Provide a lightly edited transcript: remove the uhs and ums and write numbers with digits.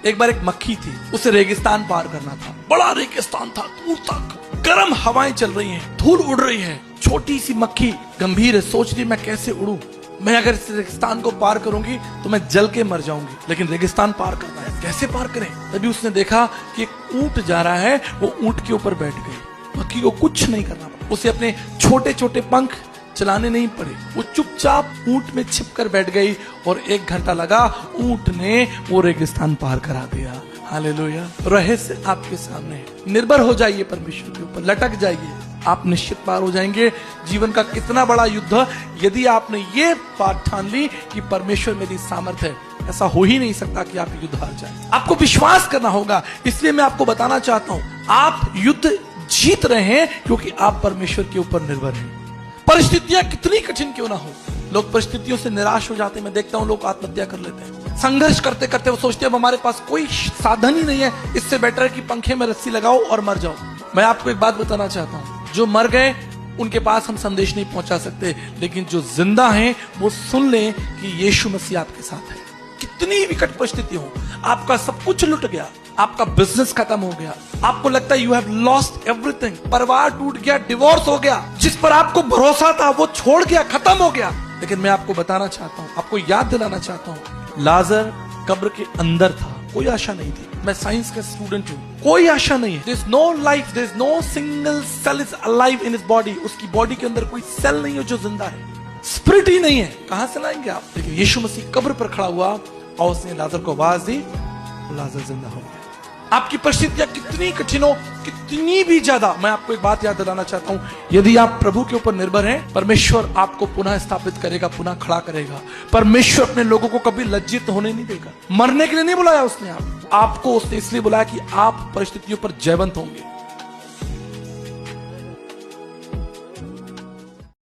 एक बार एक मक्खी थी, उसे रेगिस्तान पार करना था। बड़ा रेगिस्तान था, दूर तक गर्म हवाएं चल रही हैं, धूल उड़ रही है। छोटी सी मक्खी गंभीर है, सोच रही मैं कैसे उड़ूं, मैं अगर इस रेगिस्तान को पार करूंगी तो मैं जल के मर जाऊंगी, लेकिन रेगिस्तान पार करना है, कैसे पार करें। तभी उसने देखा कि एक ऊंट जा रहा है, वो ऊंट के ऊपर बैठ गई। मक्खी को कुछ नहीं करना पड़ा, उसे अपने छोटे छोटे पंख चलाने नहीं पड़े, वो चुपचाप ऊंट में छिपकर बैठ गई और 1 घंटा लगा, ऊंट ने वो रेगिस्तान पार करा दिया। हालेलुया। रहस्य आपके सामने है। निर्भर हो जाइए परमेश्वर के ऊपर, लटक जाइए, आप निश्चित पार हो जाएंगे। जीवन का कितना बड़ा युद्ध, यदि आपने ये बात ठान ली कि परमेश्वर मेरी सामर्थ है, ऐसा हो ही नहीं सकता कि आप युद्ध हार जाए। आपको विश्वास करना होगा। इसलिए मैं आपको बताना चाहता हूं, आप युद्ध जीत रहे हैं क्योंकि आप परमेश्वर के ऊपर निर्भर हैं। परिस्थितियां कितनी कठिन क्यों ना हो, लोग परिस्थितियों से निराश हो जाते हैं। मैं देखता हूं लोग आत्महत्या कर लेते हैं। संघर्ष करते करते वो सोचते हैं हमारे पास कोई साधन ही नहीं है, इससे बेटर है कि पंखे में रस्सी लगाओ और मर जाओ। मैं आपको एक बात बताना चाहता हूं, जो मर गए उनके पास हम संदेश नहीं पहुंचा सकते, लेकिन जो जिंदा हैं वो सुन लें कि यीशु मसीह आपके साथ है। कितनी विकट परिस्थिति हो, आपका सब कुछ लुट गया, आपका बिजनेस खत्म हो गया, आपको लगता है यू हैव लॉस्ट एवरीथिंग, परिवार टूट गया, डिवोर्स हो गया, जिस पर आपको भरोसा था वो छोड़ गया, खत्म हो गया। लेकिन मैं आपको बताना चाहता हूं, आपको याद दिलाना चाहता हूं, लाजर कब्र के अंदर था, कोई आशा नहीं थी। मैं साइंस का स्टूडेंट हूं, कोई आशा नहीं है। There is no life, there is no single cell is alive in his body। उसकी बॉडी के अंदर कोई सेल नहीं है जो जिंदा है, स्पिरिट ही नहीं है, कहां से लाएंगे आप। लेकिन यीशु मसीह कब्र पर खड़ा हुआ और उसने लाजर को आवाज दी, लाजर जिंदा हो गया। आपकी परिस्थितियां कितनी कठिन हो, कितनी भी ज्यादा, मैं आपको एक बात याद दिलाना चाहता हूं, यदि आप प्रभु के ऊपर निर्भर हैं, परमेश्वर आपको पुनः स्थापित करेगा, पुनः खड़ा करेगा। परमेश्वर अपने लोगों को कभी लज्जित होने नहीं देगा। मरने के लिए नहीं बुलाया उसने आपको उसने इसलिए बुलाया कि आप परिस्थितियों पर जयवंत होंगे।